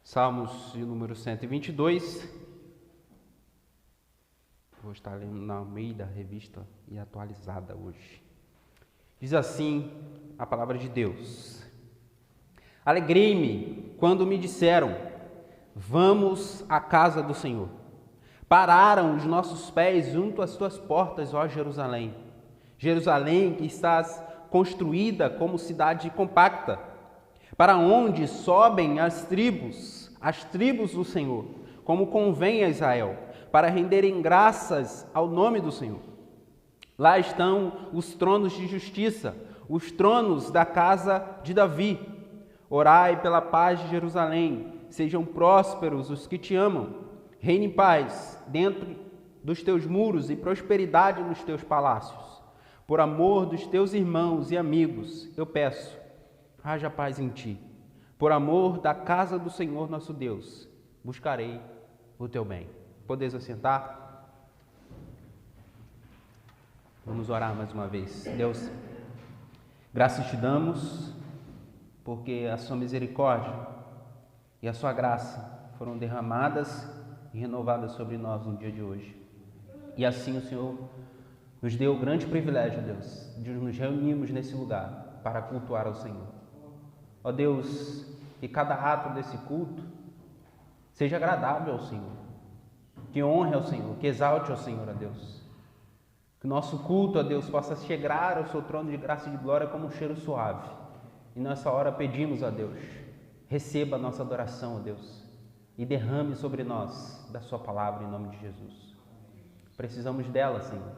Salmos de número 122. Vou estar lendo na Almeida, revista e atualizada hoje. Diz assim a palavra de Deus: Alegrei-me quando me disseram, vamos à casa do Senhor. Pararam os nossos pés junto às tuas portas, ó Jerusalém. Jerusalém, que estás construída como cidade compacta, para onde sobem as tribos do Senhor, como convém a Israel, para renderem graças ao nome do Senhor. Lá estão os tronos de justiça, os tronos da casa de Davi. Orai pela paz de Jerusalém, sejam prósperos os que te amam. Reine em paz dentro dos teus muros e prosperidade nos teus palácios. Por amor dos teus irmãos e amigos, eu peço, haja paz em ti. Por amor da casa do Senhor nosso Deus, buscarei o teu bem. Podeis assentar? Vamos orar mais uma vez. Deus, graças te damos, porque a sua misericórdia e a sua graça foram derramadas e renovadas sobre nós no dia de hoje. E assim o Senhor nos deu o grande privilégio, Deus, de nos reunirmos nesse lugar para cultuar ao Senhor. Ó Deus, que cada ato desse culto seja agradável ao Senhor, que honre ao Senhor, que exalte ao Senhor, ó Deus. Que o nosso culto, ó Deus, possa chegar ao seu trono de graça e de glória como um cheiro suave. E nessa hora pedimos, ó Deus, receba a nossa adoração, ó Deus, e derrame sobre nós da sua palavra em nome de Jesus. Precisamos dela, Senhor,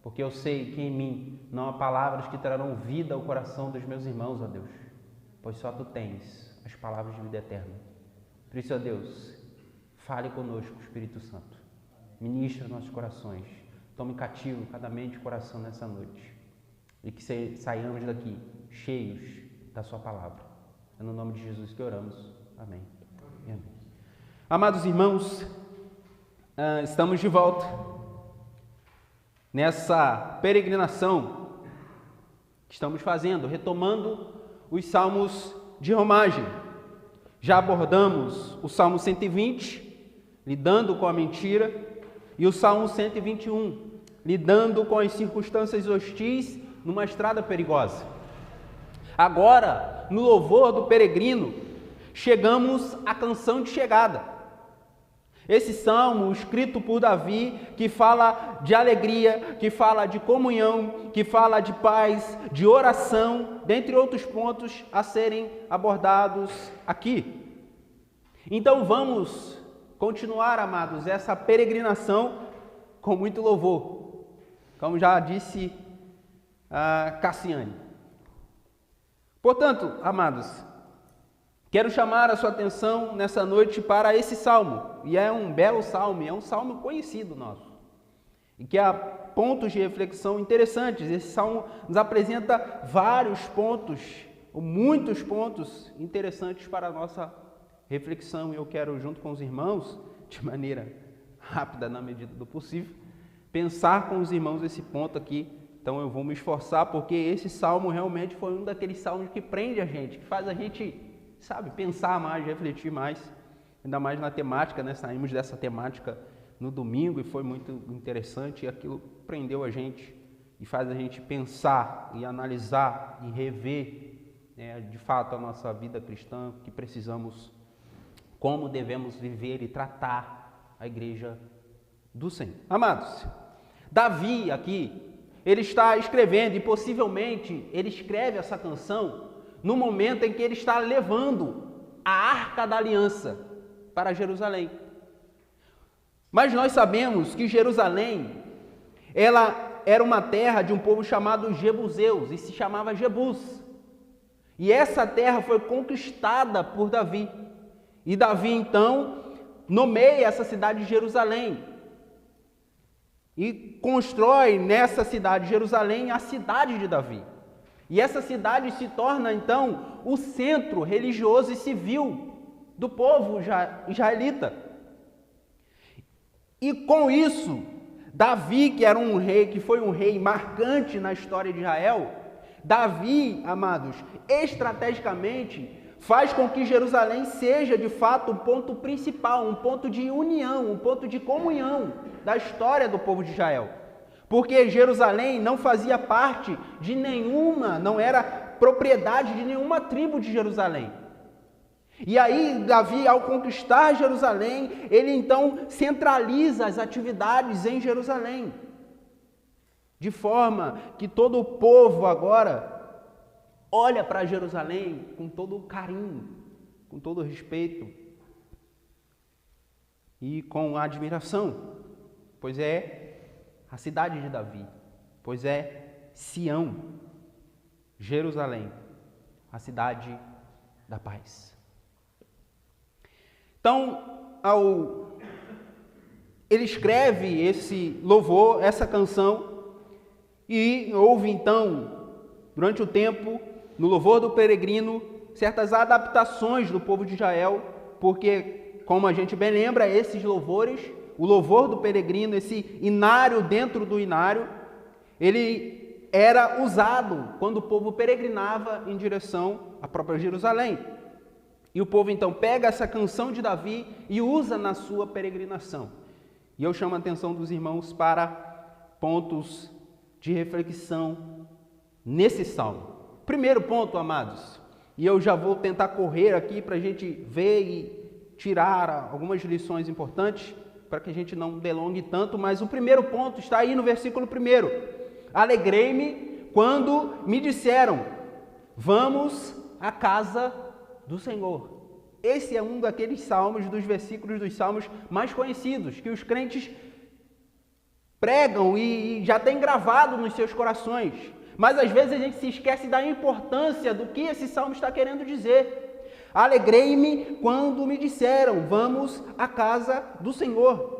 porque eu sei que em mim não há palavras que trarão vida ao coração dos meus irmãos, ó Deus, pois só tu tens as palavras de vida eterna. Por isso, ó Deus, fale conosco, Espírito Santo. Ministra nossos corações. Tome cativo cada mente e coração nessa noite. E que saiamos daqui cheios da sua palavra. É no nome de Jesus que oramos. Amém. E amém. Amados irmãos, estamos de volta nessa peregrinação que estamos fazendo, retomando os salmos de romagem. Já abordamos o Salmo 120, lidando com a mentira, e o Salmo 121, lidando com as circunstâncias hostis numa estrada perigosa. Agora, no louvor do peregrino, chegamos à canção de chegada. Esse salmo, escrito por Davi, que fala de alegria, que fala de comunhão, que fala de paz, de oração, dentre outros pontos a serem abordados aqui. Então vamos continuar, amados, essa peregrinação com muito louvor, como já disse a Cassiane. Portanto, amados, quero chamar a sua atenção nessa noite para esse salmo, e é um belo salmo, é um salmo conhecido nosso, e que há pontos de reflexão interessantes. Esse salmo nos apresenta vários pontos, ou muitos pontos interessantes para a nossa reflexão, e eu quero, junto com os irmãos, de maneira rápida, na medida do possível, pensar com os irmãos esse ponto aqui. Então eu vou me esforçar, porque esse salmo realmente foi um daqueles salmos que prende a gente, que faz a gente, pensar mais, refletir mais, ainda mais na temática, né? Saímos dessa temática no domingo e foi muito interessante, e aquilo prendeu a gente e faz a gente pensar e analisar e rever, né, de fato, a nossa vida cristã, que precisamos, como devemos viver e tratar a igreja do Senhor. Amados, Davi aqui, ele está escrevendo, e possivelmente ele escreve essa canção no momento em que ele está levando a Arca da Aliança para Jerusalém. Mas nós sabemos que Jerusalém, ela era uma terra de um povo chamado Jebuseus, e se chamava Jebus. E essa terra foi conquistada por Davi. E Davi, então, nomeia essa cidade de Jerusalém. E constrói nessa cidade de Jerusalém a cidade de Davi. E essa cidade se torna, então, o centro religioso e civil do povo israelita. E com isso, Davi, que era um rei, que foi um rei marcante na história de Israel, Davi, amados, estrategicamente faz com que Jerusalém seja de fato o ponto principal, um ponto de união, um ponto de comunhão da história do povo de Israel. Porque Jerusalém não fazia parte de nenhuma, não era propriedade de nenhuma tribo de Jerusalém. E aí Davi, ao conquistar Jerusalém, ele então centraliza as atividades em Jerusalém. De forma que todo o povo agora olha para Jerusalém com todo o carinho, com todo o respeito e com admiração, pois é a cidade de Davi, pois é Sião, Jerusalém, a cidade da paz. Então, ele escreve esse louvor, essa canção, e houve então, durante o tempo, no louvor do peregrino, certas adaptações do povo de Israel, porque, como a gente bem lembra, esses louvores, o louvor do peregrino, esse inário dentro do inário, ele era usado quando o povo peregrinava em direção à própria Jerusalém. E o povo então pega essa canção de Davi e usa na sua peregrinação. E eu chamo a atenção dos irmãos para pontos de reflexão nesse salmo. Primeiro ponto, amados, e eu já vou tentar correr aqui para a gente ver e tirar algumas lições importantes, para que a gente não delongue tanto, mas o primeiro ponto está aí no versículo 1. Alegrei-me quando me disseram, vamos à casa do Senhor. Esse é um daqueles salmos, dos versículos dos salmos mais conhecidos, que os crentes pregam e já tem gravado nos seus corações. Mas às vezes a gente se esquece da importância do que esse salmo está querendo dizer. Alegrei-me quando me disseram, vamos à casa do Senhor.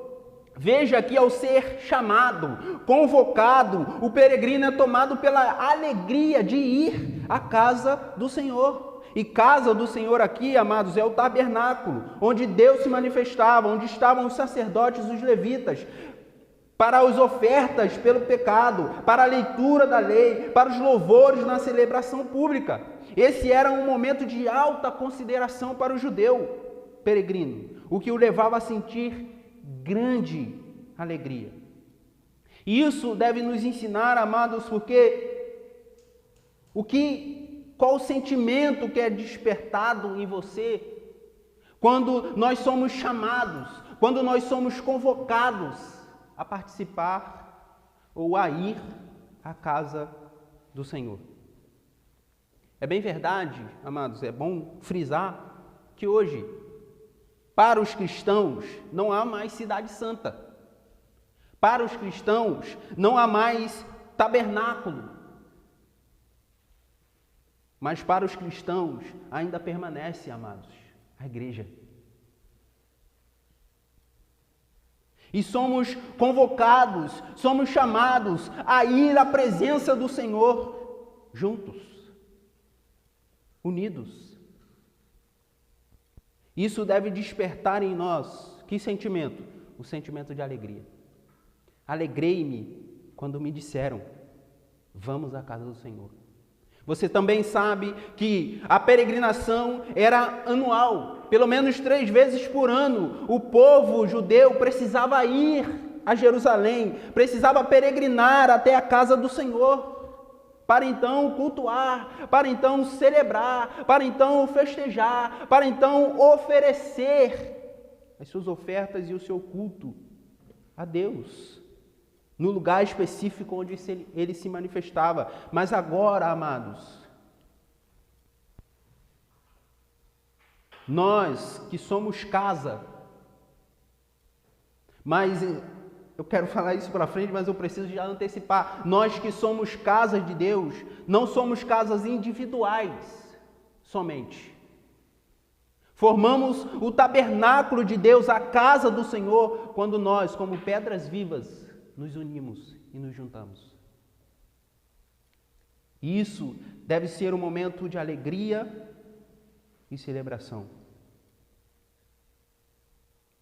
Veja que ao ser chamado, convocado, o peregrino é tomado pela alegria de ir à casa do Senhor. E casa do Senhor aqui, amados, é o tabernáculo, onde Deus se manifestava, onde estavam os sacerdotes, os levitas, para as ofertas pelo pecado, para a leitura da lei, para os louvores na celebração pública. Esse era um momento de alta consideração para o judeu peregrino, o que o levava a sentir grande alegria. E isso deve nos ensinar, amados, porque qual o sentimento que é despertado em você quando nós somos chamados, quando nós somos convocados a participar ou a ir à casa do Senhor. É bem verdade, amados, é bom frisar que hoje, para os cristãos, não há mais cidade santa. Para os cristãos, não há mais tabernáculo. Mas para os cristãos, ainda permanece, amados, a igreja. E somos convocados, somos chamados a ir à presença do Senhor juntos, unidos. Isso deve despertar em nós, que sentimento? O sentimento de alegria. Alegrei-me quando me disseram, vamos à casa do Senhor. Você também sabe que a peregrinação era anual, pelo menos 3 vezes por ano. O povo judeu precisava ir a Jerusalém, precisava peregrinar até a casa do Senhor, para então cultuar, para então celebrar, para então festejar, para então oferecer as suas ofertas e o seu culto a Deus, no lugar específico onde ele se manifestava. Mas agora, amados, nós que somos casa, mas eu quero falar isso para frente, mas eu preciso já antecipar. Nós que somos casas de Deus, não somos casas individuais somente. Formamos o tabernáculo de Deus, a casa do Senhor, quando nós, como pedras vivas, nos unimos e nos juntamos. Isso deve ser um momento de alegria e celebração.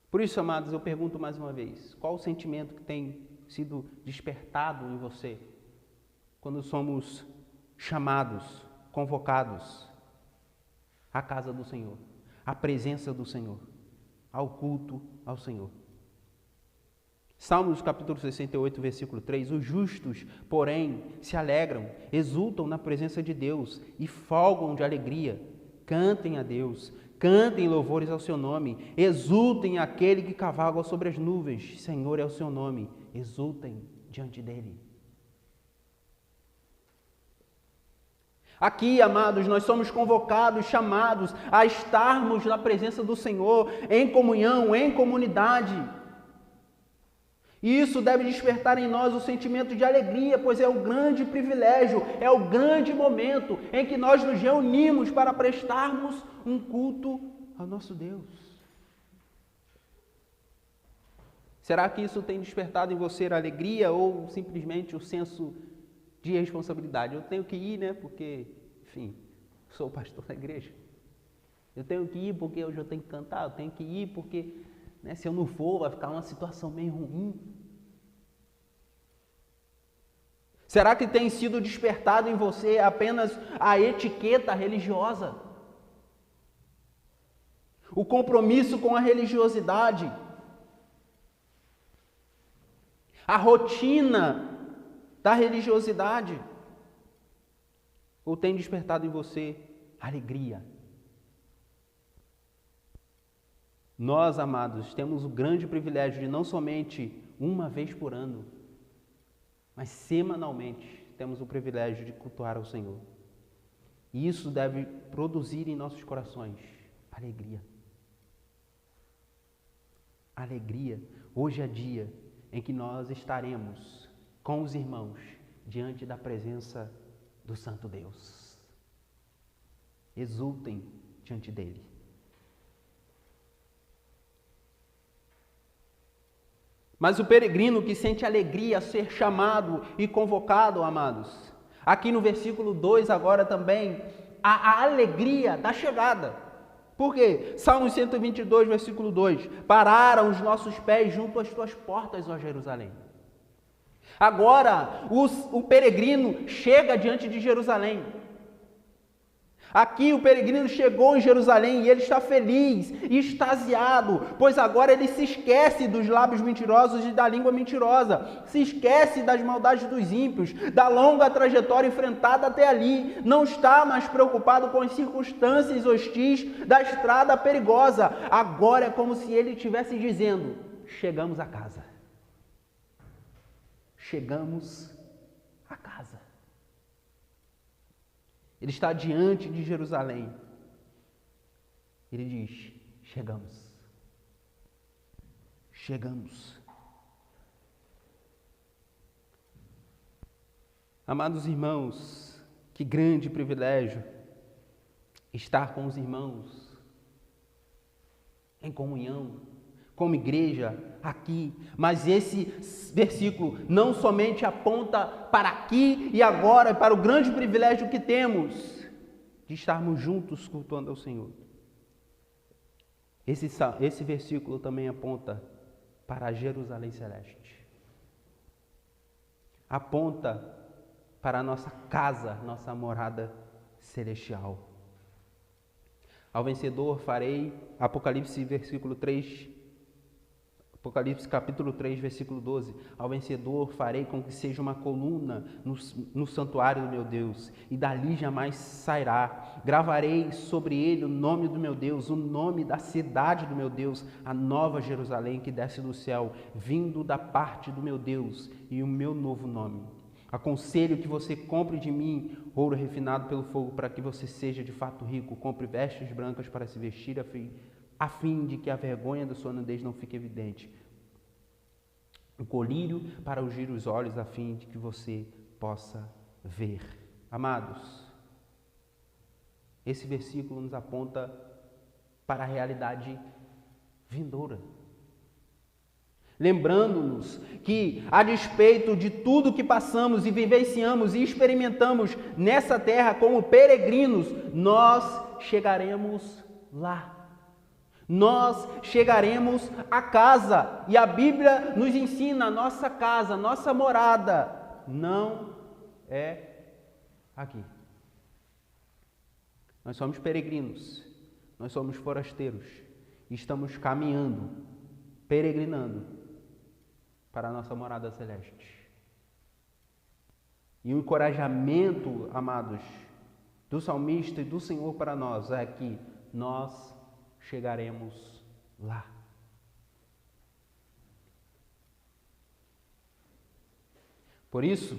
Por isso, amados, eu pergunto mais uma vez, qual o sentimento que tem sido despertado em você quando somos chamados, convocados à casa do Senhor, à presença do Senhor, ao culto ao Senhor. Salmos capítulo 68, versículo 3, os justos, porém, se alegram, exultam na presença de Deus e folgam de alegria. Cantem a Deus, cantem louvores ao seu nome, exultem aquele que cavalga sobre as nuvens. Senhor é o seu nome, exultem diante dele. Aqui, amados, nós somos convocados, chamados a estarmos na presença do Senhor, em comunhão, em comunidade. E isso deve despertar em nós o sentimento de alegria, pois é o grande privilégio, é o grande momento em que nós nos reunimos para prestarmos um culto ao nosso Deus. Será que isso tem despertado em você a alegria ou simplesmente o senso de responsabilidade? Eu tenho que ir, né? Porque, enfim, sou pastor da igreja. Eu tenho que ir porque hoje eu tenho que cantar, eu tenho que ir porque, né, se eu não for, vai ficar uma situação meio ruim. Será que tem sido despertado em você apenas a etiqueta religiosa? O compromisso com a religiosidade? A rotina da religiosidade? Ou tem despertado em você alegria? Nós, amados, temos o grande privilégio de não somente uma vez por ano, mas semanalmente temos o privilégio de cultuar ao Senhor. E isso deve produzir em nossos corações alegria. Alegria. Hoje é dia em que nós estaremos com os irmãos diante da presença do Santo Deus. Exultem diante dele. Mas o peregrino que sente alegria a ser chamado e convocado, amados, aqui no versículo 2 agora também, a alegria da chegada. Por quê? Salmo 122, versículo 2, pararam os nossos pés junto às tuas portas, ó Jerusalém. Agora, o peregrino chega diante de Jerusalém. Aqui o peregrino chegou em Jerusalém e ele está feliz e extasiado, pois agora ele se esquece dos lábios mentirosos e da língua mentirosa, se esquece das maldades dos ímpios, da longa trajetória enfrentada até ali, não está mais preocupado com as circunstâncias hostis da estrada perigosa. Agora é como se ele estivesse dizendo: chegamos a casa. Chegamos a casa. Ele está diante de Jerusalém. Ele diz: chegamos. Chegamos. Amados irmãos, que grande privilégio estar com os irmãos em comunhão, como igreja aqui. Mas esse versículo não somente aponta para aqui e agora, para o grande privilégio que temos de estarmos juntos cultuando ao Senhor. Esse versículo também aponta para a Jerusalém Celeste. Aponta para a nossa casa, nossa morada celestial. Ao vencedor farei, Apocalipse capítulo 3, versículo 12. Ao vencedor farei com que seja uma coluna no santuário do meu Deus, e dali jamais sairá. Gravarei sobre ele o nome do meu Deus, o nome da cidade do meu Deus, a nova Jerusalém que desce do céu, vindo da parte do meu Deus, e o meu novo nome. Aconselho que você compre de mim ouro refinado pelo fogo, para que você seja de fato rico. Compre vestes brancas para se vestir, a fim de que a vergonha da sua nudez não fique evidente. Um colírio para ungir os olhos, a fim de que você possa ver. Amados, esse versículo nos aponta para a realidade vindoura. Lembrando-nos que, a despeito de tudo que passamos e vivenciamos e experimentamos nessa terra como peregrinos, nós chegaremos lá. Nós chegaremos à casa, e a Bíblia nos ensina: a nossa casa, nossa morada não é aqui. Nós somos peregrinos Nós somos forasteiros e estamos caminhando, peregrinando para a nossa morada celeste. E o encorajamento, amados, do salmista e do Senhor para nós é que nós chegaremos lá. Por isso,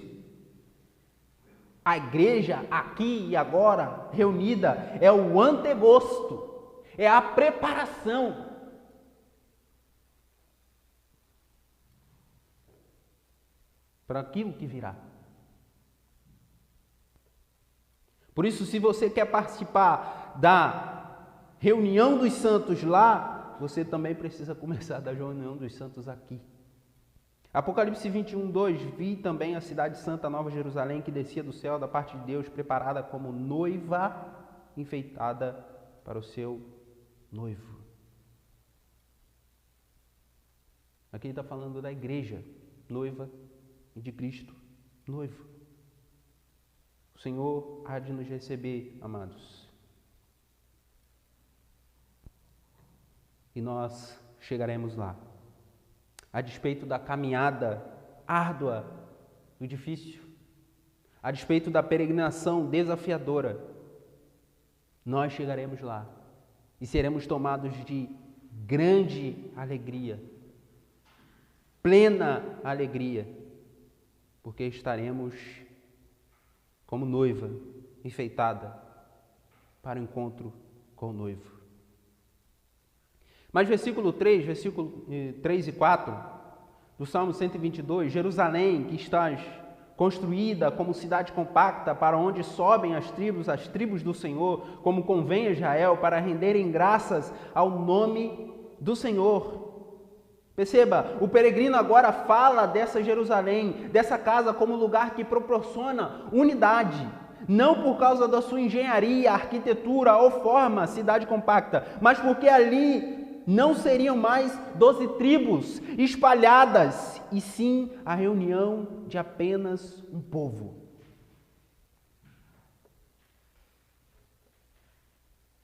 a igreja aqui e agora reunida é o antegosto, é a preparação para aquilo que virá. Por isso, se você quer participar da reunião dos santos lá, você também precisa começar da reunião dos santos aqui. Apocalipse 21, 2, vi também a cidade santa, Nova Jerusalém, que descia do céu da parte de Deus, preparada como noiva enfeitada para o seu noivo. Aqui ele está falando da igreja, noiva, e de Cristo, noivo. O Senhor há de nos receber, amados. E nós chegaremos lá. A despeito da caminhada árdua e difícil, a despeito da peregrinação desafiadora, nós chegaremos lá e seremos tomados de grande alegria, plena alegria, porque estaremos como noiva enfeitada para o encontro com o noivo. Mas versículo 3 e 4 do Salmo 122, Jerusalém, que estás construída como cidade compacta, para onde sobem as tribos do Senhor, como convém a Israel, para renderem graças ao nome do Senhor. Perceba, o peregrino agora fala dessa Jerusalém, dessa casa como lugar que proporciona unidade, não por causa da sua engenharia, arquitetura ou forma, cidade compacta, mas porque ali não seriam mais 12 tribos espalhadas, e sim a reunião de apenas um povo.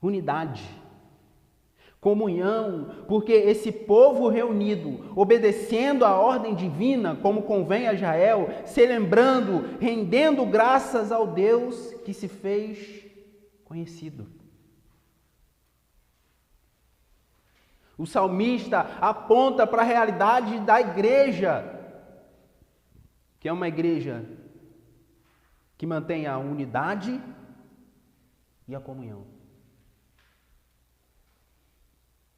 Unidade, comunhão, porque esse povo reunido, obedecendo à ordem divina, como convém a Israel, se lembrando, rendendo graças ao Deus que se fez conhecido. O salmista aponta para a realidade da igreja, que é uma igreja que mantém a unidade e a comunhão.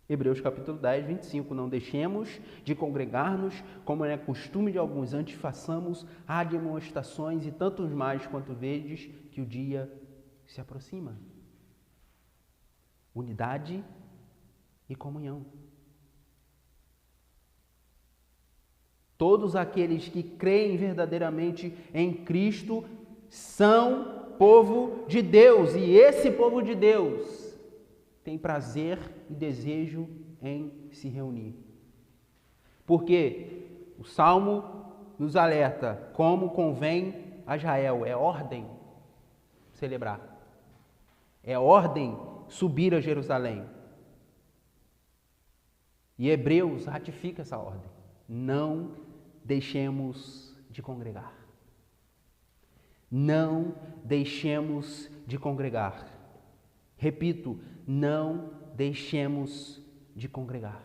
Hebreus capítulo 10, 25, não deixemos de congregar-nos, como é costume de alguns, antes façamos admoestações e tantos mais quanto vedes que o dia se aproxima. Unidade e comunhão. Todos aqueles que creem verdadeiramente em Cristo são povo de Deus, e esse povo de Deus tem prazer e desejo em se reunir. Porque o Salmo nos alerta como convém a Israel, é ordem celebrar, é ordem subir a Jerusalém. E Hebreus ratifica essa ordem. Não deixemos de congregar. Não deixemos de congregar. Repito, não deixemos de congregar.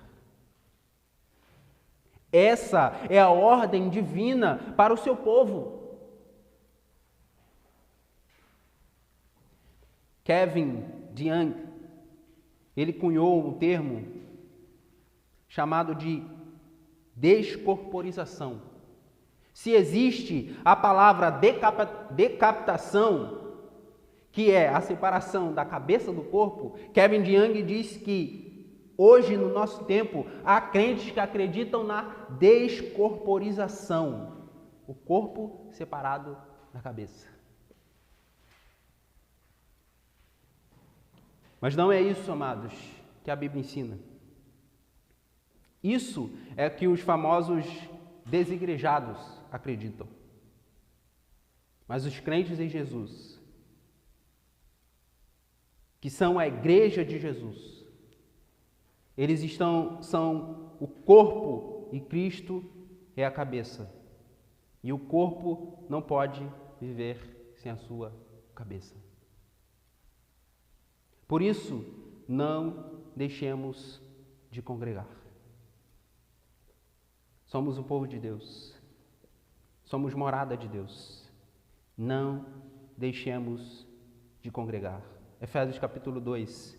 Essa é a ordem divina para o seu povo. Kevin DeYoung, ele cunhou um termo chamado de descorporização. Se existe a palavra decapitação, que é a separação da cabeça do corpo, Kevin DeYoung diz que hoje, no nosso tempo, há crentes que acreditam na descorporização, o corpo separado da cabeça. Mas não é isso, amados, que a Bíblia ensina. Isso é que os famosos desigrejados acreditam. Mas os crentes em Jesus que são a igreja de Jesus. Eles são o corpo e Cristo é a cabeça. E o corpo não pode viver sem a sua cabeça. Por isso, não deixemos de congregar. Somos o povo de Deus. Somos morada de Deus. Não deixemos de congregar. Efésios capítulo 2,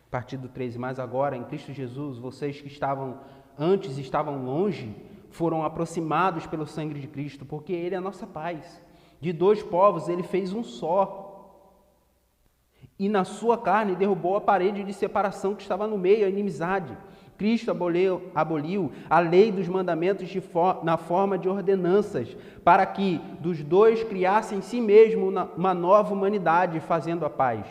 a partir do 13. Mas agora, em Cristo Jesus, vocês que antes estavam longe, foram aproximados pelo sangue de Cristo, porque Ele é a nossa paz. De dois povos, Ele fez um só. E na sua carne derrubou a parede de separação que estava no meio, a inimizade. Cristo aboliu a lei dos mandamentos na forma de ordenanças, para que dos dois criasse em si mesmo uma nova humanidade, fazendo a paz,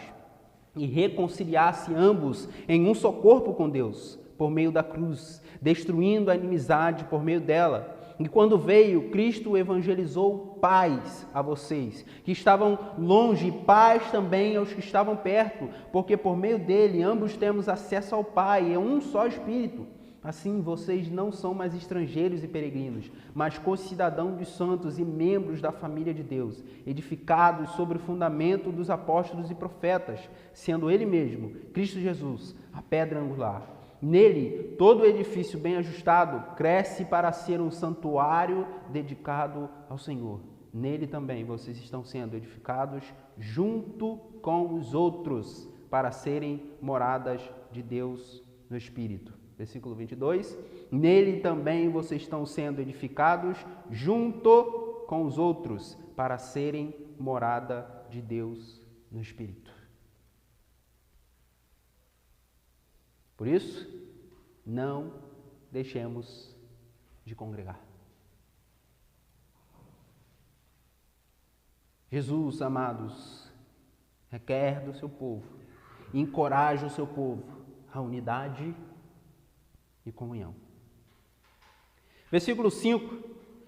e reconciliasse ambos em um só corpo com Deus, por meio da cruz, destruindo a inimizade por meio dela. E quando veio, Cristo evangelizou paz a vocês, que estavam longe, e paz também aos que estavam perto, porque por meio dele ambos temos acesso ao Pai, é um só Espírito. Assim, vocês não são mais estrangeiros e peregrinos, mas concidadãos dos santos e membros da família de Deus, edificados sobre o fundamento dos apóstolos e profetas, sendo Ele mesmo, Cristo Jesus, a pedra angular. Nele, todo o edifício bem ajustado cresce para ser um santuário dedicado ao Senhor. Nele também vocês estão sendo edificados junto com os outros para serem moradas de Deus no Espírito. Versículo 22. Nele também vocês estão sendo edificados junto com os outros para serem morada de Deus no Espírito. Por isso, não deixemos de congregar. Jesus, amados, requer do seu povo, encoraja o seu povo à unidade e comunhão. Versículo 5,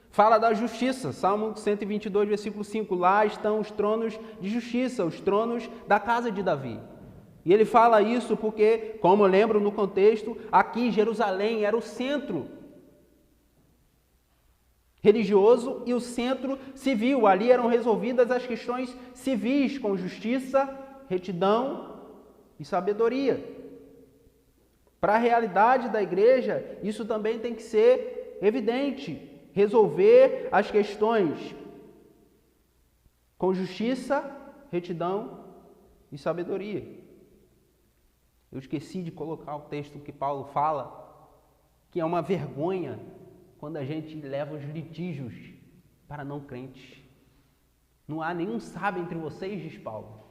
fala da justiça. Salmo 122, versículo 5. Lá estão os tronos de justiça, os tronos da casa de Davi. E ele fala isso porque, como eu lembro no contexto, aqui Jerusalém era o centro religioso e o centro civil. Ali eram resolvidas as questões civis com justiça, retidão e sabedoria. Para a realidade da igreja, isso também tem que ser evidente. Resolver as questões com justiça, retidão e sabedoria. Eu esqueci de colocar o texto que Paulo fala, que é uma vergonha quando a gente leva os litígios para não crentes. Não há nenhum sábio entre vocês, diz Paulo.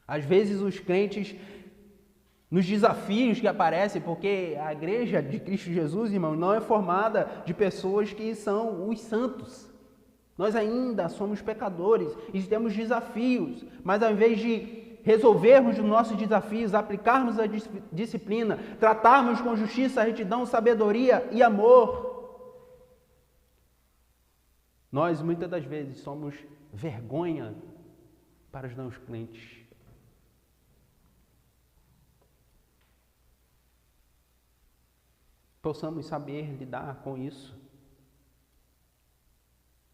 Às vezes os crentes, nos desafios que aparecem, porque a igreja de Cristo Jesus, irmão, não é formada de pessoas que são os santos. Nós ainda somos pecadores e temos desafios, mas ao invés de resolvermos os nossos desafios, aplicarmos a disciplina, tratarmos com justiça, retidão, sabedoria e amor, nós muitas das vezes somos vergonha para os não crentes. Possamos saber lidar com isso,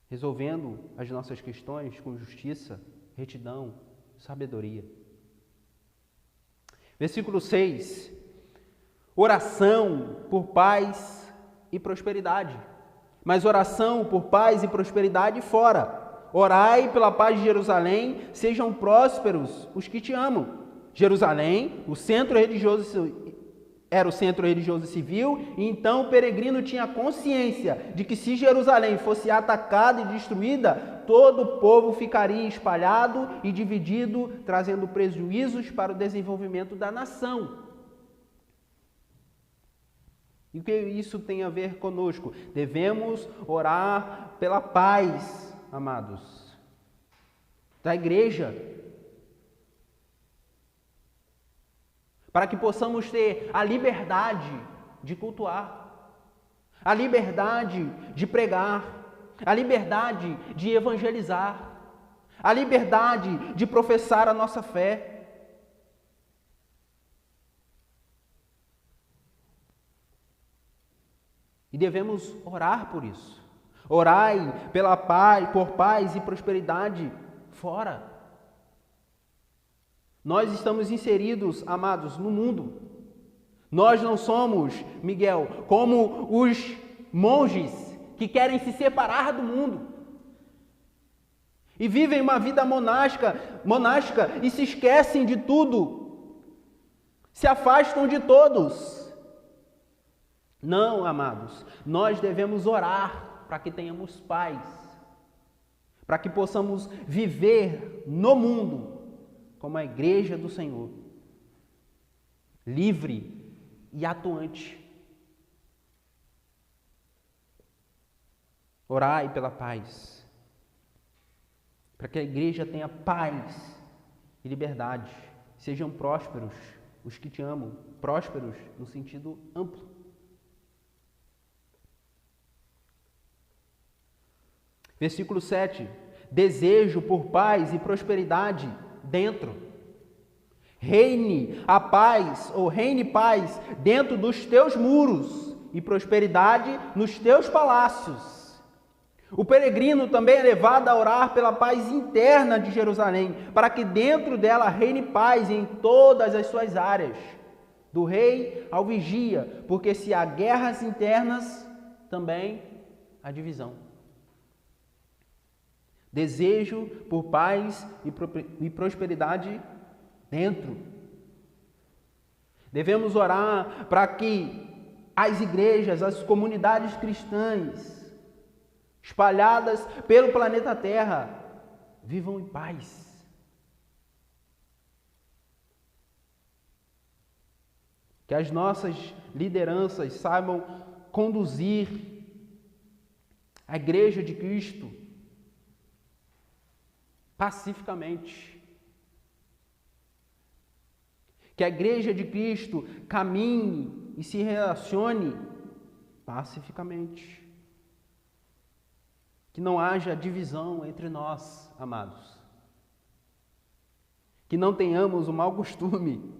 resolvendo as nossas questões com justiça, retidão, sabedoria. Versículo 6. Oração por paz e prosperidade. Mas oração por paz e prosperidade fora. Orai pela paz de Jerusalém, sejam prósperos os que te amam. Jerusalém, o centro religioso, era o centro religioso e civil, e então o peregrino tinha consciência de que se Jerusalém fosse atacada e destruída, todo o povo ficaria espalhado e dividido, trazendo prejuízos para o desenvolvimento da nação. E o que isso tem a ver conosco? Devemos orar pela paz, amados, da igreja, para que possamos ter a liberdade de cultuar, a liberdade de pregar, a liberdade de evangelizar, a liberdade de professar a nossa fé. E devemos orar por isso. Orai por paz e prosperidade fora. Nós estamos inseridos, amados, no mundo. Nós não somos, Miguel, como os monges que querem se separar do mundo e vivem uma vida monástica e se esquecem de tudo, se afastam de todos. Não, amados, nós devemos orar para que tenhamos paz, para que possamos viver no mundo como a igreja do Senhor, livre e atuante. Orai pela paz, para que a igreja tenha paz e liberdade. Sejam prósperos os que te amam, prósperos no sentido amplo. Versículo 7. Desejo por paz e prosperidade dentro. Reine a paz, ou reine paz dentro dos teus muros e prosperidade nos teus palácios. O peregrino também é levado a orar pela paz interna de Jerusalém, para que dentro dela reine paz em todas as suas áreas, do rei ao vigia, porque se há guerras internas, também há divisão. Desejo por paz e prosperidade dentro. Devemos orar para que as igrejas, as comunidades cristãs, espalhadas pelo planeta Terra, vivam em paz. Que as nossas lideranças saibam conduzir a igreja de Cristo pacificamente. Que a igreja de Cristo caminhe e se relacione pacificamente. Que não haja divisão entre nós, amados. Que não tenhamos o mau costume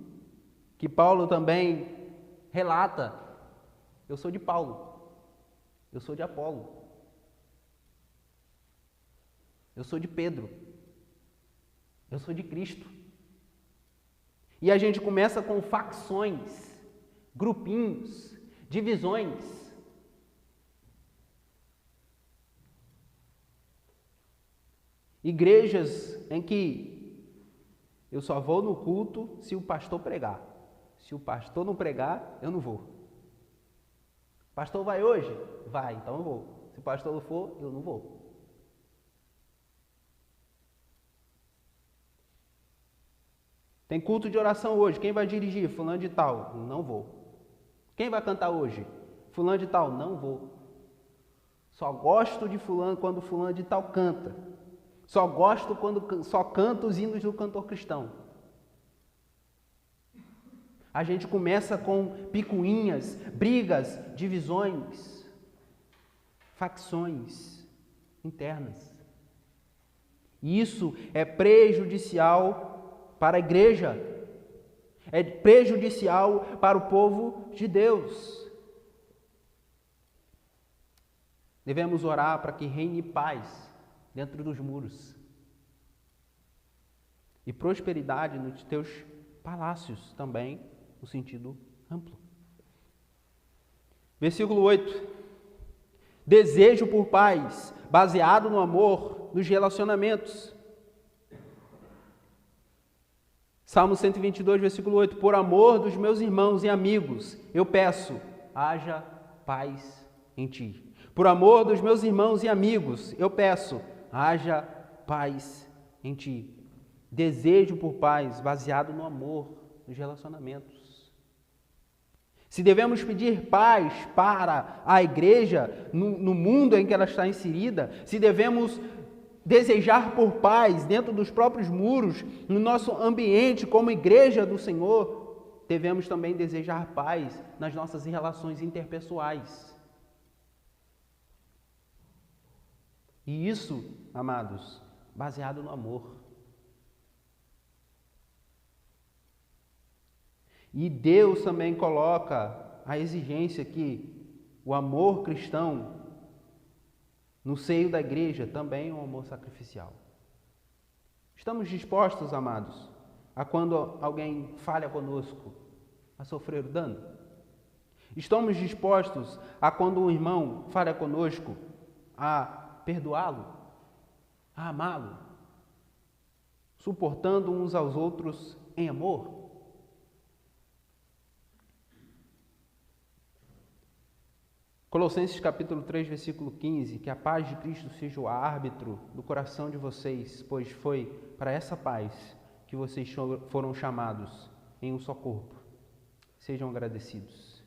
que Paulo também relata. Eu sou de Paulo. Eu sou de Apolo. Eu sou de Pedro. Eu sou de Cristo. E a gente começa com facções, grupinhos, divisões. Igrejas em que eu só vou no culto se o pastor pregar. Se o pastor não pregar, eu não vou. O pastor vai hoje? Vai, então eu vou. Se o pastor não for, eu não vou. Tem culto de oração hoje. Quem vai dirigir? Fulano de tal. Não vou. Quem vai cantar hoje? Fulano de tal. Não vou. Só gosto de fulano quando fulano de tal canta. Só gosto quando só canta os hinos do cantor cristão. A gente começa com picuinhas, brigas, divisões, facções internas. E isso é prejudicial para a igreja, é prejudicial para o povo de Deus. Devemos orar para que reine paz dentro dos muros e prosperidade nos teus palácios também, no sentido amplo. Versículo 8. Desejo por paz, baseado no amor, nos relacionamentos. Salmo 122, versículo 8. Por amor dos meus irmãos e amigos, eu peço, haja paz em ti. Por amor dos meus irmãos e amigos, eu peço, haja paz em ti. Desejo por paz, baseado no amor, nos relacionamentos. Se devemos pedir paz para a igreja, no mundo em que ela está inserida, se devemos desejar por paz dentro dos próprios muros, no nosso ambiente como igreja do Senhor, devemos também desejar paz nas nossas relações interpessoais. E isso, amados, baseado no amor. E Deus também coloca a exigência que o amor cristão no seio da igreja também é um amor sacrificial. Estamos dispostos, amados, a quando alguém falha conosco, a sofrer o dano? Estamos dispostos a quando um irmão falha conosco, a perdoá-lo, a amá-lo, suportando uns aos outros em amor? Colossenses capítulo 3, versículo 15, que a paz de Cristo seja o árbitro do coração de vocês, pois foi para essa paz que vocês foram chamados em um só corpo. Sejam agradecidos.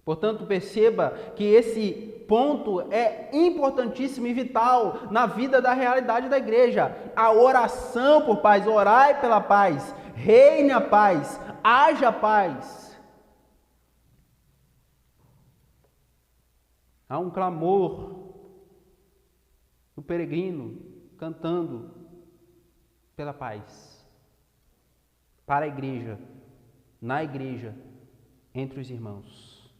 Portanto, perceba que esse ponto é importantíssimo e vital na vida da realidade da igreja. A oração por paz, orai pela paz, reine a paz, haja paz. Há um clamor do peregrino cantando pela paz, para a igreja, na igreja, entre os irmãos.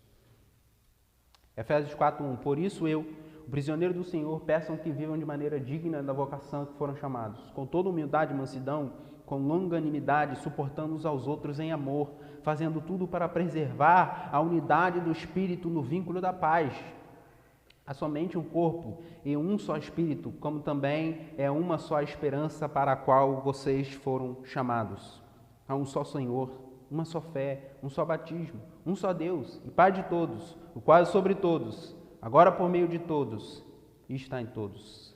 Efésios 4:1. Por isso eu, o prisioneiro do Senhor, peçam que vivam de maneira digna da vocação que foram chamados, com toda humildade e mansidão, com longanimidade, suportando uns aos outros em amor, fazendo tudo para preservar a unidade do Espírito no vínculo da paz. Há somente um corpo e um só Espírito, como também é uma só esperança para a qual vocês foram chamados. Há um só Senhor, uma só fé, um só batismo, um só Deus e Pai de todos, o qual é sobre todos, agora por meio de todos e está em todos.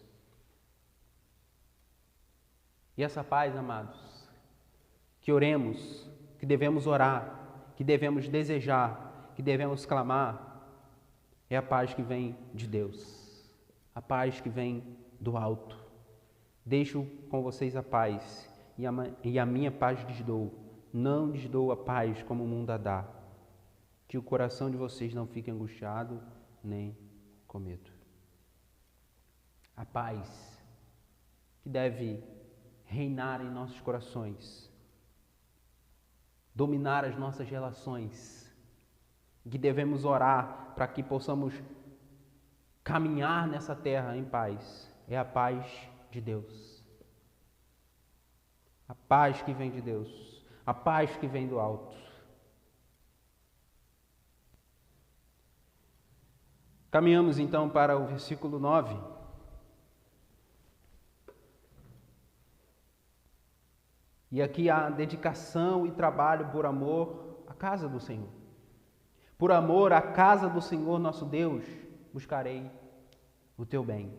E essa paz, amados, que oremos, que devemos orar, que devemos desejar, que devemos clamar, é a paz que vem de Deus, a paz que vem do alto. Deixo com vocês a paz, e a minha paz lhes dou. Não lhes dou a paz como o mundo a dá. Que o coração de vocês não fique angustiado, nem com medo. A paz que deve reinar em nossos corações, dominar as nossas relações, que devemos orar para que possamos caminhar nessa terra em paz, é a paz de Deus. A paz que vem de Deus, a paz que vem do alto. Caminhamos então para o versículo 9. E aqui há dedicação e trabalho por amor à casa do Senhor. Por amor à casa do Senhor nosso Deus, buscarei o teu bem.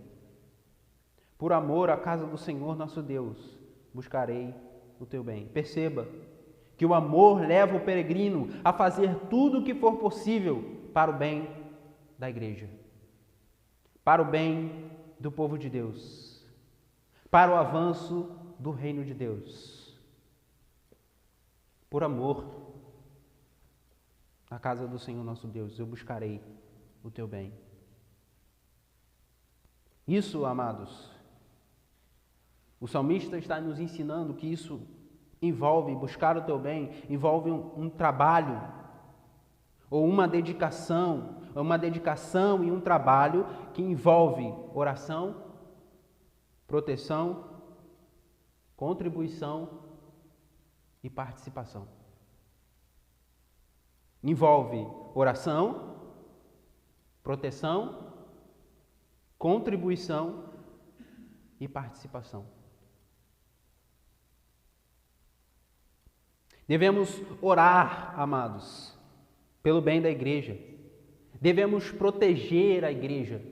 Por amor à casa do Senhor nosso Deus, buscarei o teu bem. Perceba que o amor leva o peregrino a fazer tudo o que for possível para o bem da igreja, para o bem do povo de Deus, para o avanço do reino de Deus. Por amor na casa do Senhor nosso Deus, eu buscarei o teu bem. Isso, amados, o salmista está nos ensinando que isso envolve buscar o teu bem, envolve um trabalho, ou uma dedicação e um trabalho que envolve oração, proteção, contribuição e participação. Envolve oração, proteção, contribuição e participação. Devemos orar, amados, pelo bem da igreja. Devemos proteger a igreja.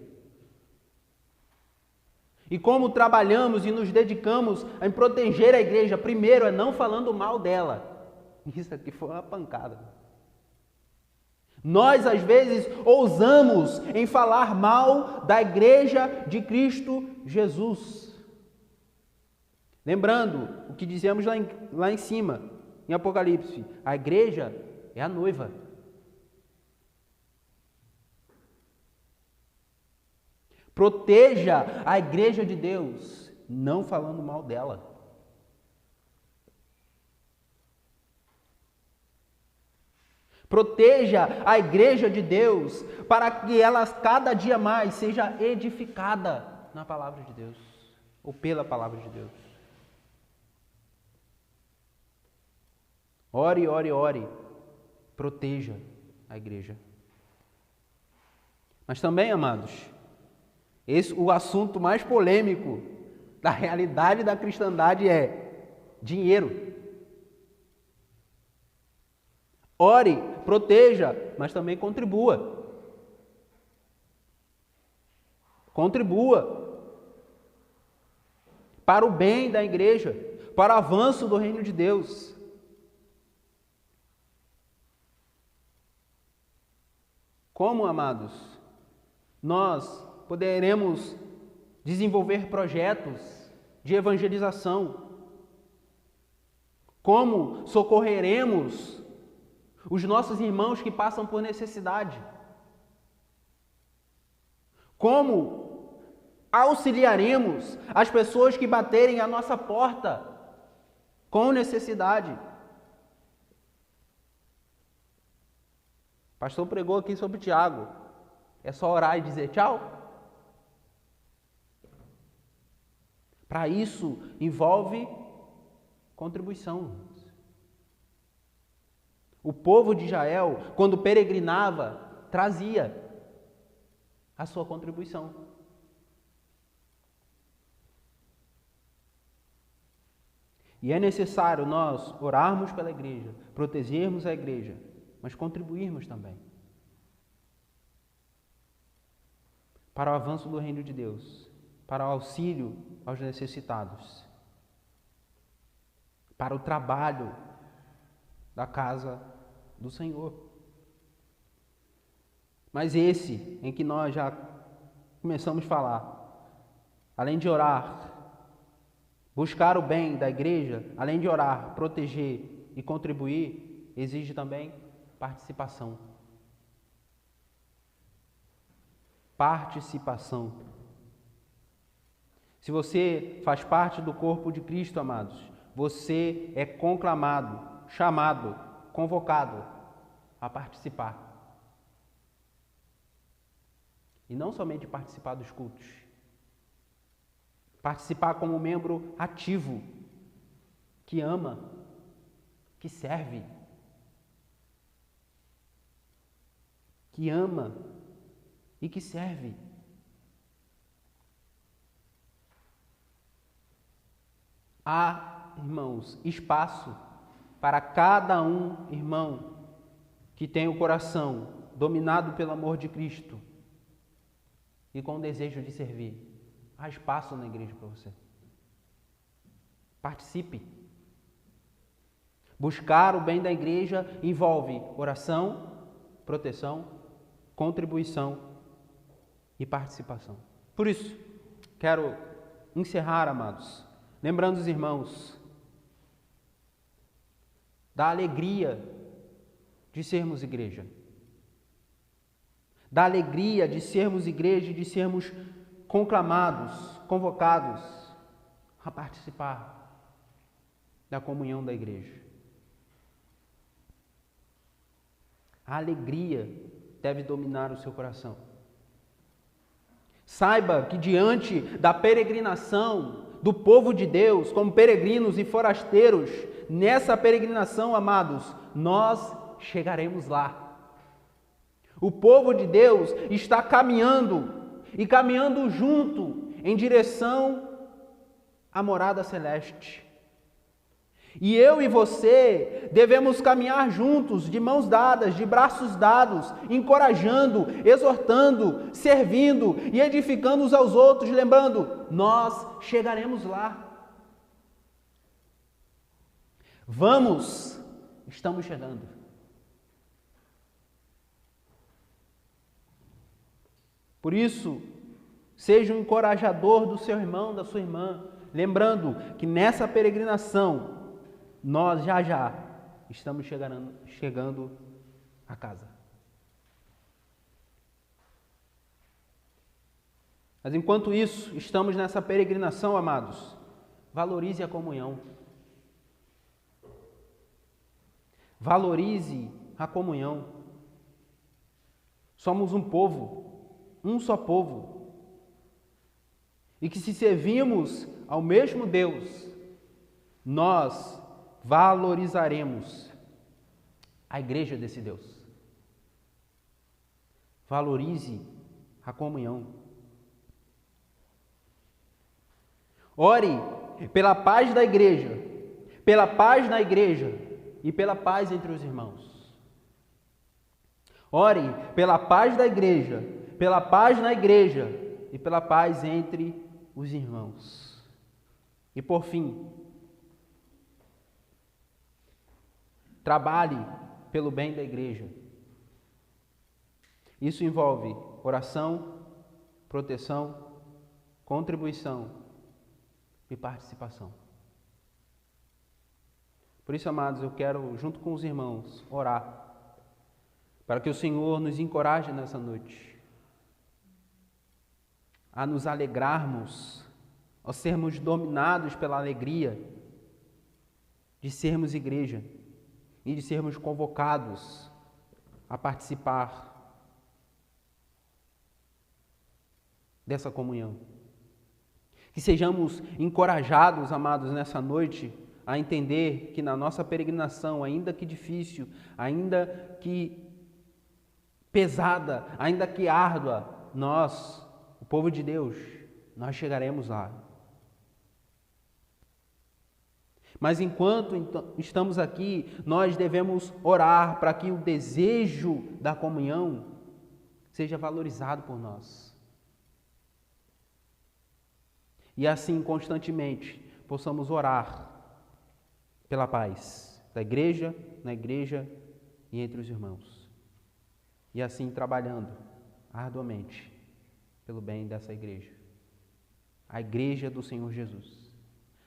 E como trabalhamos e nos dedicamos em proteger a igreja, primeiro é não falando mal dela. Isso aqui foi uma pancada. Nós, às vezes, ousamos em falar mal da igreja de Cristo Jesus. Lembrando o que dizemos lá em cima, em Apocalipse, a igreja é a noiva. Proteja a igreja de Deus, não falando mal dela. Proteja a igreja de Deus para que ela cada dia mais seja edificada na palavra de Deus, ou pela palavra de Deus. Ore, ore, ore. Proteja a igreja. Mas também, amados, o assunto mais polêmico da realidade da cristandade é dinheiro. Ore, proteja, mas também contribua. Contribua para o bem da igreja, para o avanço do reino de Deus. Como, amados, nós poderemos desenvolver projetos de evangelização? Como socorreremos os nossos irmãos que passam por necessidade? Como auxiliaremos as pessoas que baterem à nossa porta com necessidade? O pastor pregou aqui sobre Tiago. É só orar e dizer tchau? Para isso, envolve contribuição. O povo de Israel, quando peregrinava, trazia a sua contribuição. E é necessário nós orarmos pela igreja, protegermos a igreja, mas contribuirmos também para o avanço do reino de Deus, para o auxílio aos necessitados, para o trabalho da casa do Senhor. Mas esse em que nós já começamos a falar, além de orar, buscar o bem da igreja, além de orar, proteger e contribuir, exige também participação. Participação. Se você faz parte do corpo de Cristo, amados, você é conclamado, chamado, convocado a participar. E não somente participar dos cultos. Participar como membro ativo, que ama, que serve, que ama e que serve. Há, irmãos, espaço para cada um irmão que tem o coração dominado pelo amor de Cristo e com o desejo de servir. Há espaço na igreja para você. Participe. Buscar o bem da igreja envolve oração, proteção, contribuição e participação. Por isso, quero encerrar, amados, lembrando os irmãos da alegria de sermos igreja. Da alegria de sermos igreja e de sermos conclamados, convocados a participar da comunhão da igreja. A alegria deve dominar o seu coração. Saiba que diante da peregrinação do povo de Deus, como peregrinos e forasteiros, nessa peregrinação, amados, nós chegaremos lá. O povo de Deus está caminhando e caminhando junto em direção à morada celeste. E eu e você devemos caminhar juntos, de mãos dadas, de braços dados, encorajando, exortando, servindo e edificando uns aos outros, lembrando, nós chegaremos lá. Vamos, estamos chegando. Por isso, seja um encorajador do seu irmão, da sua irmã, lembrando que nessa peregrinação, nós já estamos chegando a casa. Mas enquanto isso, estamos nessa peregrinação, amados, valorize a comunhão. Valorize a comunhão. Somos um povo, um só povo. E que se servimos ao mesmo Deus, nós valorizaremos a igreja desse Deus. Valorize a comunhão. Ore pela paz da igreja, pela paz na igreja e pela paz entre os irmãos. Ore pela paz da igreja, pela paz na igreja e pela paz entre os irmãos. E por fim, trabalhe pelo bem da igreja. Isso envolve oração, proteção, contribuição e participação. Por isso, amados, eu quero, junto com os irmãos, orar para que o Senhor nos encoraje nessa noite a nos alegrarmos, a sermos dominados pela alegria de sermos igreja e de sermos convocados a participar dessa comunhão. Que sejamos encorajados, amados, nessa noite, a entender que na nossa peregrinação, ainda que difícil, ainda que pesada, ainda que árdua, nós, o povo de Deus, nós chegaremos lá. Mas enquanto estamos aqui, nós devemos orar para que o desejo da comunhão seja valorizado por nós. E assim, constantemente, possamos orar pela paz da igreja, na igreja e entre os irmãos. E assim, trabalhando arduamente pelo bem dessa igreja. A igreja do Senhor Jesus.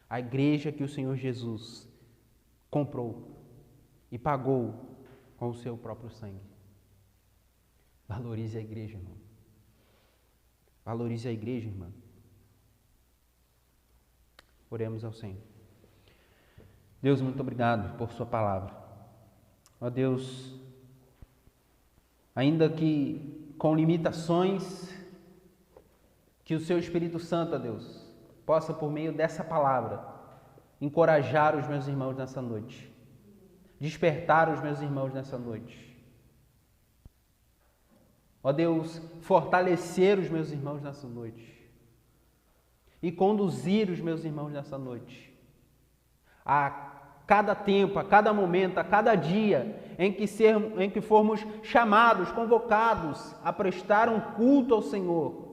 A igreja que o Senhor Jesus comprou e pagou com o seu próprio sangue. Valorize a igreja, irmão. Valorize a igreja, irmã. Oremos ao Senhor. Deus, muito obrigado por sua palavra. Ó Deus, ainda que com limitações, que o seu Espírito Santo, ó Deus, possa por meio dessa palavra encorajar os meus irmãos nessa noite, despertar os meus irmãos nessa noite. Ó Deus, fortalecer os meus irmãos nessa noite e conduzir os meus irmãos nessa noite a cada tempo, a cada momento, a cada dia em que formos chamados, convocados a prestar um culto ao Senhor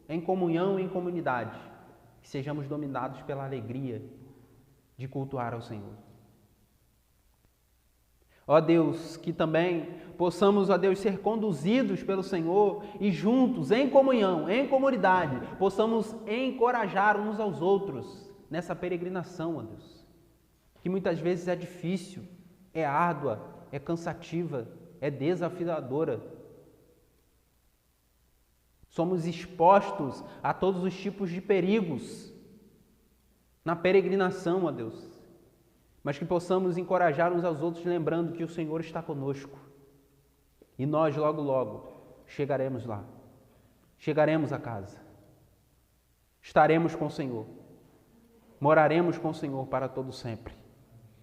em comunhão e em comunidade, que sejamos dominados pela alegria de cultuar ao Senhor. Ó Deus, que também possamos, ó Deus, ser conduzidos pelo Senhor e juntos, em comunhão, em comunidade, possamos encorajar uns aos outros nessa peregrinação, ó Deus, que muitas vezes é difícil, é árdua, é cansativa, é desafiadora. Somos expostos a todos os tipos de perigos na peregrinação, ó Deus. Mas que possamos encorajar uns aos outros, lembrando que o Senhor está conosco. E nós, logo, logo, chegaremos lá. Chegaremos a casa. Estaremos com o Senhor. Moraremos com o Senhor para todo sempre.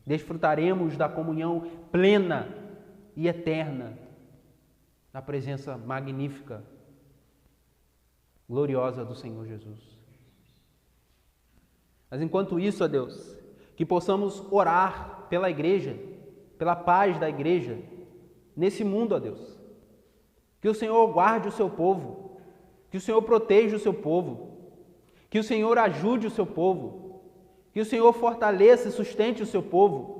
Desfrutaremos da comunhão plena e eterna, da presença magnífica, gloriosa do Senhor Jesus. Mas enquanto isso, ó Deus, que possamos orar pela igreja, pela paz da igreja, nesse mundo, ó Deus. Que o Senhor guarde o seu povo, que o Senhor proteja o seu povo, que o Senhor ajude o seu povo, que o Senhor fortaleça e sustente o seu povo.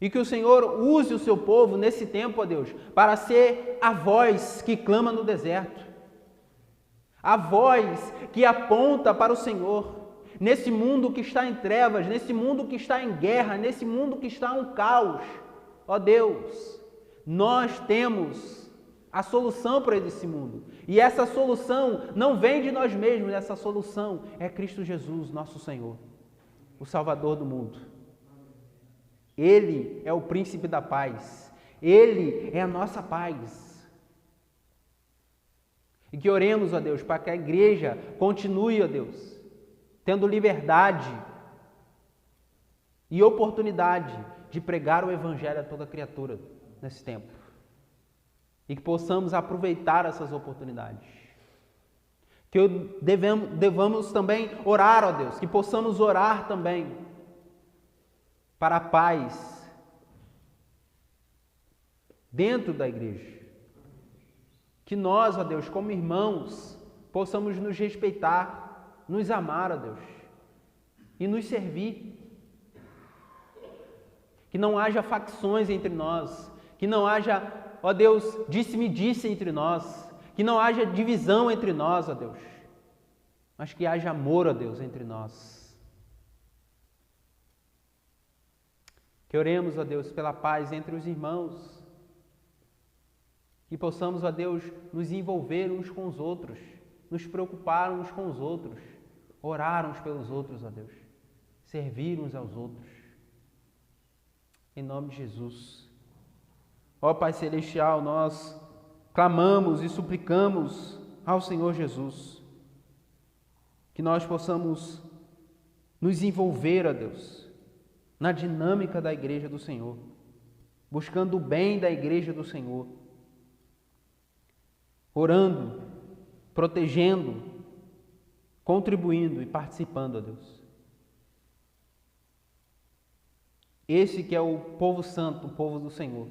E que o Senhor use o seu povo nesse tempo, ó Deus, para ser a voz que clama no deserto. A voz que aponta para o Senhor. Nesse mundo que está em trevas, nesse mundo que está em guerra, nesse mundo que está um caos. Ó Deus, nós temos a solução para esse mundo. E essa solução não vem de nós mesmos, essa solução é Cristo Jesus, nosso Senhor, o Salvador do mundo. Ele é o príncipe da paz. Ele é a nossa paz. E que oremos, ó Deus, para que a igreja continue, ó Deus, tendo liberdade e oportunidade de pregar o Evangelho a toda criatura nesse tempo. E que possamos aproveitar essas oportunidades. Que devamos também orar, ó Deus, que possamos orar também para a paz dentro da igreja. Que nós, ó Deus, como irmãos, possamos nos respeitar, nos amar, ó Deus, e nos servir. Que não haja facções entre nós, que não haja, ó Deus, disse-me-disse entre nós, que não haja divisão entre nós, ó Deus, mas que haja amor, ó Deus, entre nós. Que oremos, ó Deus, pela paz entre os irmãos, que possamos, ó Deus, nos envolver uns com os outros, nos preocupar uns com os outros, orar uns pelos outros, ó Deus, servir uns aos outros. Em nome de Jesus. Ó Pai Celestial, nós clamamos e suplicamos ao Senhor Jesus que nós possamos nos envolver, ó Deus, na dinâmica da igreja do Senhor, buscando o bem da igreja do Senhor, orando, protegendo, contribuindo e participando, ó Deus. Esse que é o povo santo, o povo do Senhor,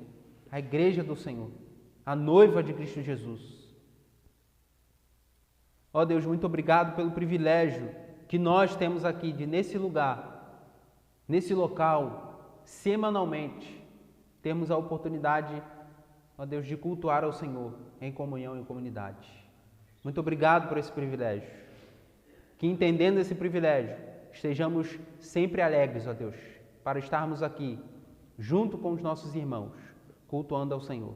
a igreja do Senhor, a noiva de Cristo Jesus. Ó Deus, muito obrigado pelo privilégio que nós temos aqui de, nesse lugar, nesse local, semanalmente, termos a oportunidade, ó Deus, de cultuar ao Senhor em comunhão e comunidade. Muito obrigado por esse privilégio. Que, entendendo esse privilégio, estejamos sempre alegres, ó Deus, para estarmos aqui, junto com os nossos irmãos, cultuando ao Senhor.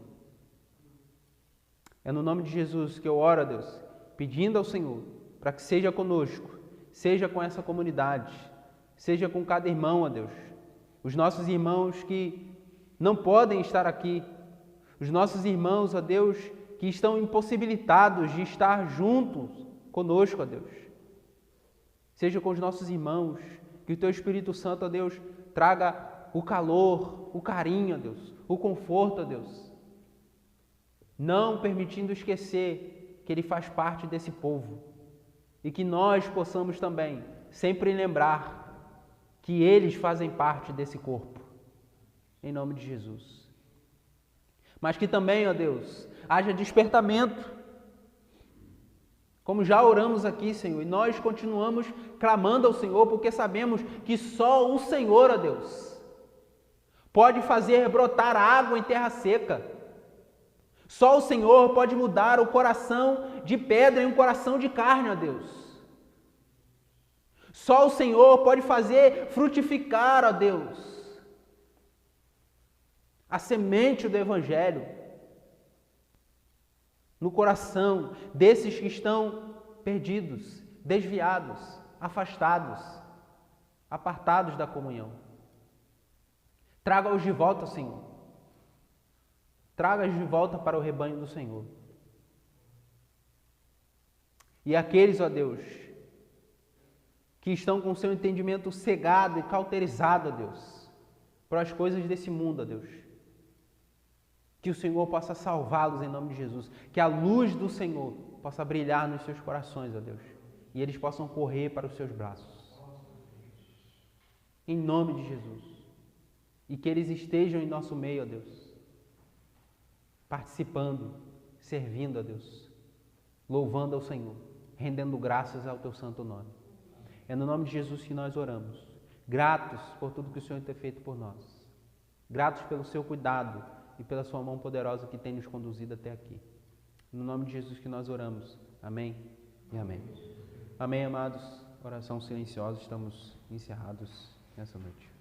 É no nome de Jesus que eu oro, ó Deus, pedindo ao Senhor para que seja conosco, seja com essa comunidade, seja com cada irmão, ó Deus. Os nossos irmãos que não podem estar aqui, os nossos irmãos, ó Deus, que estão impossibilitados de estar juntos conosco, ó Deus. Seja com os nossos irmãos, que o Teu Espírito Santo, ó Deus, traga o calor, o carinho, ó Deus, o conforto, ó Deus. Não permitindo esquecer que Ele faz parte desse povo. E que nós possamos também sempre lembrar que eles fazem parte desse corpo. Em nome de Jesus. Mas que também, ó Deus, haja despertamento. Como já oramos aqui, Senhor, e nós continuamos clamando ao Senhor, porque sabemos que só o Senhor, ó Deus, pode fazer brotar água em terra seca. Só o Senhor pode mudar o coração de pedra em um coração de carne, ó Deus. Só o Senhor pode fazer frutificar, ó Deus, a semente do Evangelho no coração desses que estão perdidos, desviados, afastados, apartados da comunhão. Traga-os de volta, Senhor. Traga-os de volta para o rebanho do Senhor. E aqueles, ó Deus, que estão com seu entendimento cegado e cauterizado, ó Deus, para as coisas desse mundo, ó Deus, que o Senhor possa salvá-los em nome de Jesus. Que a luz do Senhor possa brilhar nos seus corações, ó Deus. E eles possam correr para os seus braços. Em nome de Jesus. E que eles estejam em nosso meio, ó Deus. Participando, servindo, ó Deus. Louvando ao Senhor. Rendendo graças ao Teu santo nome. É no nome de Jesus que nós oramos. Gratos por tudo que o Senhor tem feito por nós. Gratos pelo Seu cuidado e pela Sua mão poderosa que tem nos conduzido até aqui. No nome de Jesus que nós oramos. Amém e amém. Amém, amados. Oração silenciosa. Estamos encerrados nessa noite.